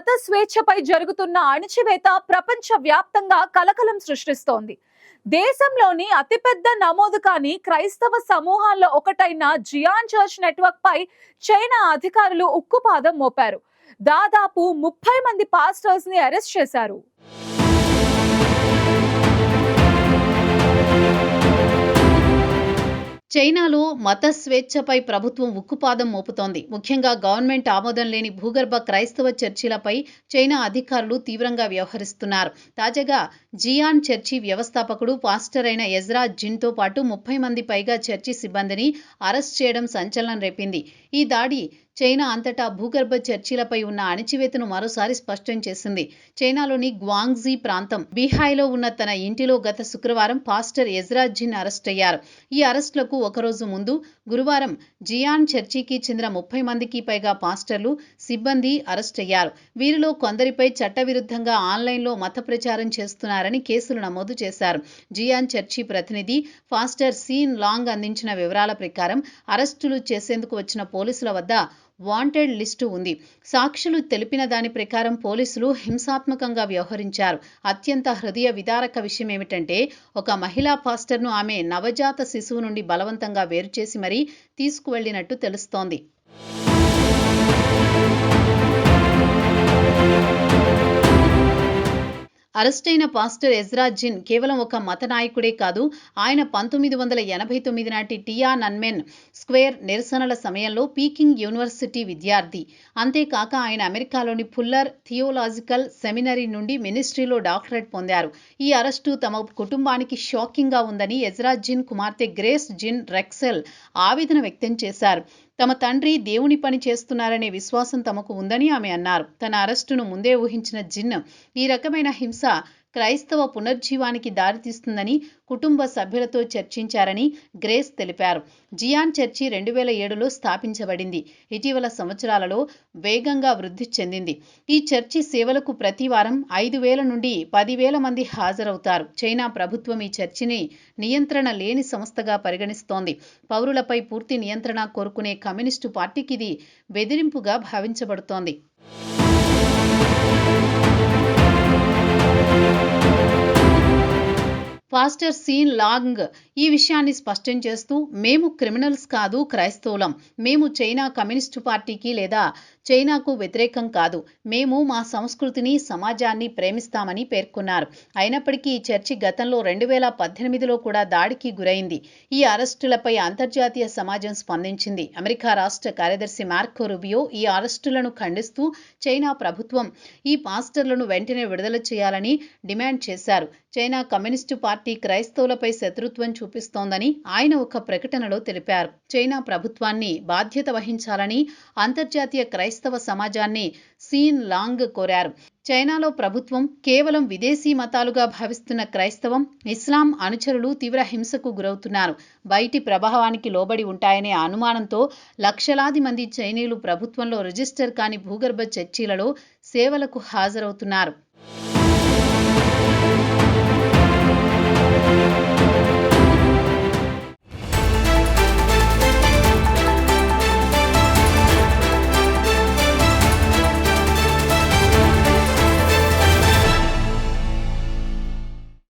మత స్వేచ్ఛపై జరుగుతున్న అణచివేత ప్రపంచ వ్యాప్తంగా కలకలం సృష్టిస్తోంది. దేశంలోని అతిపెద్ద నమోదు కాని క్రైస్తవ సమూహాల్లో ఒకటైన జియాన్ చర్చ్ నెట్వర్క్ పై చైనా అధికారులు ఉక్కుపాదం మోపారు. దాదాపు 30 మంది పాస్టర్స్ ని అరెస్ట్ చేశారు. చైనాలో మత స్వేచ్ఛపై ప్రభుత్వం ఉక్కుపాదం మోపుతోంది. ముఖ్యంగా గవర్నమెంట్ ఆమోదం లేని భూగర్భ క్రైస్తవ చర్చిలపై చైనా అధికారులు తీవ్రంగా వ్యవహరిస్తున్నారు. తాజాగా జియాన్ చర్చి వ్యవస్థాపకుడు పాస్టర్ అయిన ఎజ్రా జిన్తో పాటు 30 మంది పైగా చర్చి సిబ్బందిని అరెస్ట్ చేయడం సంచలనం రేపింది. ఈ దాడి చైనా అంతటా భూగర్భ చర్చిలపై ఉన్న అణచివేతను మరోసారి స్పష్టం చేసింది. చైనాలోని గ్వాంగ్జీ ప్రాంతం బీహాయ్లో ఉన్న తన ఇంటిలో గత శుక్రవారం పాస్టర్ ఎజ్రా జిన్ అరెస్ట్ అయ్యారు. ఈ అరెస్టులకు ఒకరోజు ముందు గురువారం జియాన్ చర్చికి చెందిన 30 మందికి పైగా పాస్టర్లు, సిబ్బంది అరెస్ట్ అయ్యారు. వీరిలో కొందరిపై చట్టవిరుద్ధంగా ఆన్లైన్లో మత ప్రచారం చేస్తున్నారని కేసులు నమోదు చేశారు. జియాన్ చర్చి ప్రతినిధి పాస్టర్ సీన్ లాంగ్ అందించిన వివరాల ప్రకారం అరెస్టులు చేసేందుకు వచ్చిన పోలీసుల వద్ద వాంటెడ్ లిస్టు ఉంది. సాక్షులు తెలిపిన దాని ప్రకారం పోలీసులు హింసాత్మకంగా వ్యవహరించారు. అత్యంత హృదయ విదారక విషయం ఏమిటంటే, ఒక మహిళా పాస్టర్ను ఆమె నవజాత శిశువు నుండి బలవంతంగా వేరుచేసి మరీ తీసుకువెళ్లినట్టు తెలుస్తోంది. అరెస్టైన పాస్టర్ ఎజ్రా జిన్ కేవలం ఒక మత నాయకుడే కాదు, ఆయన 1989 నాటి టియానన్మెన్ స్క్వేర్ నిరసనల సమయంలో పీకింగ్ యూనివర్సిటీ విద్యార్థి. అంతేకాక ఆయన అమెరికాలోని ఫుల్లర్ థియోలాజికల్ సెమినరీ నుండి మినిస్ట్రీలో డాక్టరేట్ పొందారు. ఈ అరెస్టు తమ కుటుంబానికి షాకింగ్గా ఉందని ఎజ్రా జిన్ కుమార్తె గ్రేస్ జిన్ రెక్సెల్ ఆవేదన వ్యక్తం చేశారు. తమ తండ్రి దేవుని పని చేస్తున్నారనే విశ్వాసం తమకు ఉందని ఆమె అన్నారు. తన అరెస్టును ముందే ఊహించిన జిన్, ఈ రకమైన హింస క్రైస్తవ పునర్జీవానికి దారితీస్తుందని కుటుంబ సభ్యులతో చర్చించారని గ్రేస్ తెలిపారు. జియాన్ చర్చి 2007లో స్థాపించబడింది. ఇటీవల సంవత్సరాలలో వేగంగా వృద్ధి చెందింది. ఈ చర్చి సేవలకు ప్రతి వారం 5,000 నుండి 10,000 మంది హాజరవుతారు. చైనా ప్రభుత్వం ఈ చర్చిని నియంత్రణ లేని సంస్థగా పరిగణిస్తోంది. పౌరులపై పూర్తి నియంత్రణ కోరుకునే కమ్యూనిస్టు పార్టీకి ఇది బెదిరింపుగా భావించబడుతోంది. పాస్టర్ సీన్ లాంగ్ ఈ విషయాన్ని స్పష్టం చేస్తూ, మేము క్రిమినల్స్ కాదు, క్రైస్తవులం. మేము చైనా కమ్యూనిస్టు పార్టీకి లేదా చైనాకు వ్యతిరేకం కాదు. మేము మా సంస్కృతిని, సమాజాన్ని ప్రేమిస్తామని పేర్కొన్నారు. అయినప్పటికీ ఈ చర్చి గతంలో 2018లో కూడా దాడికి గురైంది. ఈ అరెస్టులపై అంతర్జాతీయ సమాజం స్పందించింది. అమెరికా రాష్ట్ర కార్యదర్శి మార్కో రూబియో ఈ అరెస్టులను ఖండిస్తూ చైనా ప్రభుత్వం ఈ పాస్టర్లను వెంటనే విడుదల చేయాలని డిమాండ్ చేశారు. చైనా కమ్యూనిస్టు పార్టీ క్రైస్తవులపై శత్రుత్వం చూపిస్తోందని ఆయన ఒక ప్రకటనలో తెలిపారు. చైనా ప్రభుత్వాన్ని బాధ్యత వహించాలని అంతర్జాతీయ క్రైస్తవ సమాజాన్ని సీన్ లాంగ్ కోరారు. చైనాలో ప్రభుత్వం కేవలం విదేశీ మతాలుగా భావిస్తున్న క్రైస్తవం, ఇస్లాం అనుచరులు తీవ్ర హింసకు గురవుతున్నారు. బయటి ప్రభావానికి లోబడి ఉంటాయనే అనుమానంతో లక్షలాది మంది చైనీయులు ప్రభుత్వంలో రిజిస్టర్ కాని భూగర్భ చర్చిలలో సేవలకు హాజరవుతున్నారు.